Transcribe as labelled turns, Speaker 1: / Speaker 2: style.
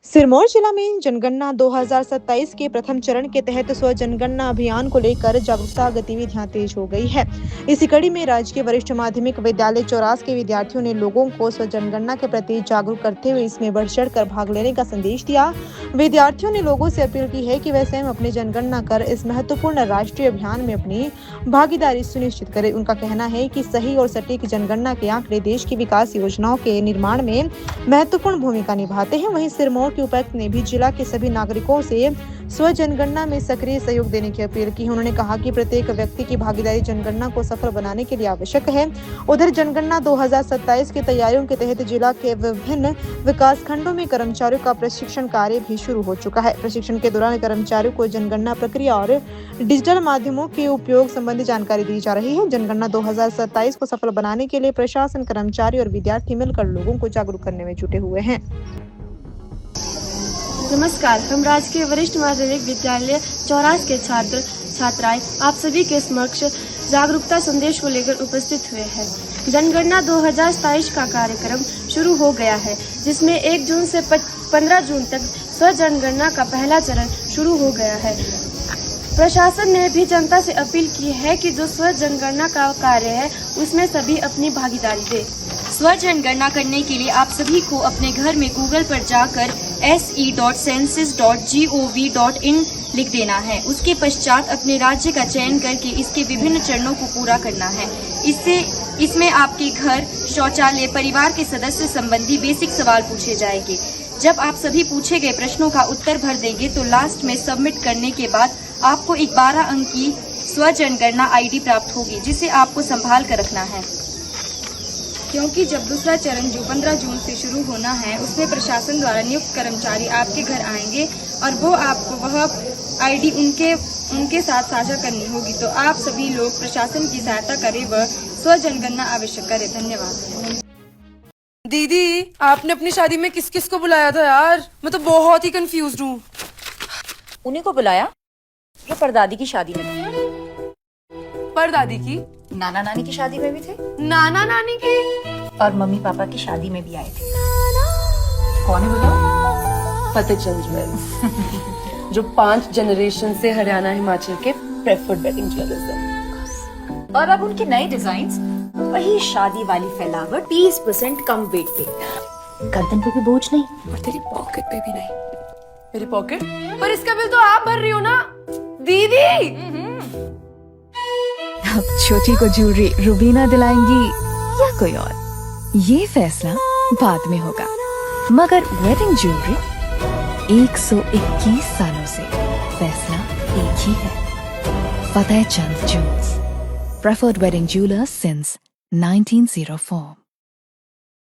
Speaker 1: सिरमौर जिला में जनगणना 2027 के प्रथम चरण के तहत स्व जनगणना अभियान को लेकर जागरूकता गतिविधियां तेज हो गई है। इसी कड़ी में राजकीय वरिष्ठ माध्यमिक विद्यालय चौरास के विद्यार्थियों ने लोगों को स्व जनगणना के प्रति जागरूक करते हुए इसमें बढ़ चढ़कर भाग लेने का संदेश दिया। विद्यार्थियों ने लोगों से अपील की है कि वे स्वयं अपनी जनगणना कर इस महत्वपूर्ण राष्ट्रीय अभियान में अपनी भागीदारी सुनिश्चित करें। उनका कहना है कि सही और सटीक जनगणना के आंकड़े देश की विकास योजनाओं के निर्माण में महत्वपूर्ण भूमिका निभाते हैं। वहीं सिरमौर के उपायुक्त ने भी जिला के सभी नागरिकों से स्व जनगणना में सक्रिय सहयोग देने की अपील की। उन्होंने कहा कि प्रत्येक व्यक्ति की भागीदारी जनगणना को सफल बनाने के लिए आवश्यक है। उधर जनगणना 2027 की तैयारियों के तहत जिला के विभिन्न विकास खंडों में कर्मचारियों का प्रशिक्षण कार्य भी शुरू हो चुका है। प्रशिक्षण के दौरान कर्मचारियों को जनगणना प्रक्रिया और डिजिटल माध्यमों के उपयोग संबंधी जानकारी दी जा रही है। जनगणना 2027 को सफल बनाने के लिए प्रशासन, कर्मचारी और विद्यार्थी मिलकर लोगों को जागरूक करने में जुटे हुए हैं।
Speaker 2: नमस्कार, हम राजकीय वरिष्ठ माध्यमिक विद्यालय चौरास के छात्र छात्राएं आप सभी के समक्ष जागरूकता संदेश को लेकर उपस्थित हुए हैं। जनगणना 2027 का कार्यक्रम शुरू हो गया है, जिसमें 1 जून से 15 जून तक स्व जनगणना का पहला चरण शुरू हो गया है। प्रशासन ने भी जनता से अपील की है कि जो स्व जनगणना का कार्य है उसमें सभी अपनी भागीदारी दें।
Speaker 3: स्व जनगणना करने के लिए आप सभी को अपने घर में गूगल पर जाकर se.census.gov.in लिख देना है। उसके पश्चात अपने राज्य का चयन करके इसके विभिन्न चरणों को पूरा करना है। इसमें आपके घर, शौचालय, परिवार के सदस्य संबंधी बेसिक सवाल पूछे जाएंगे। जब आप सभी पूछे गए प्रश्नों का उत्तर भर देंगे तो लास्ट में सबमिट करने के बाद आपको एक 12 अंकी स्व जनगणना आईडी प्राप्त होगी, जिसे आपको संभाल कर रखना है।
Speaker 2: क्योंकि जब दूसरा चरण जो 15 जून से शुरू होना है, उसमें प्रशासन द्वारा नियुक्त कर्मचारी आपके घर आएंगे और वो आपको वह आईडी उनके साथ साझा करनी होगी। तो आप सभी लोग प्रशासन की सहायता करें व स्व जनगणना अवश्य करें। धन्यवाद।
Speaker 4: दीदी, आपने अपनी शादी में किस किस को बुलाया था यार? मैं तो बहुत ही कंफ्यूज हूँ।
Speaker 5: उन्हीं को बुलाया जो परदादी की शादी में थे।
Speaker 4: परदादी की?
Speaker 5: नाना नानी की शादी में भी थे
Speaker 4: नाना नानी की
Speaker 5: और मम्मी पापा की शादी में भी आए थे। कौन है बताओ?
Speaker 4: फतेह चंद ज्वेल्स जो 5 जनरेशन से हरियाणा हिमाचल के प्रेफर्ड वेडिंग ज्वेलर्स हैं।
Speaker 5: और अब उनके नए डिजाइन्स, वही शादी वाली फैलावट, 30% कम वेट पे, गर्दन पे भी बोझ नहीं
Speaker 4: और तेरी पॉकेट पे भी नहीं। मेरी पॉकेट? पर इसका बिल तो आप भर रही हो ना दीदी।
Speaker 6: अब छोटी को ज्वेलरी रुबीना दिलाएंगी या कोई और, ये फैसला बाद में होगा। मगर वेडिंग ज्वेलरी 121 सालों से फैसला एक ही है। Fateh Chand jewels, preferred wedding jewellers since 1904।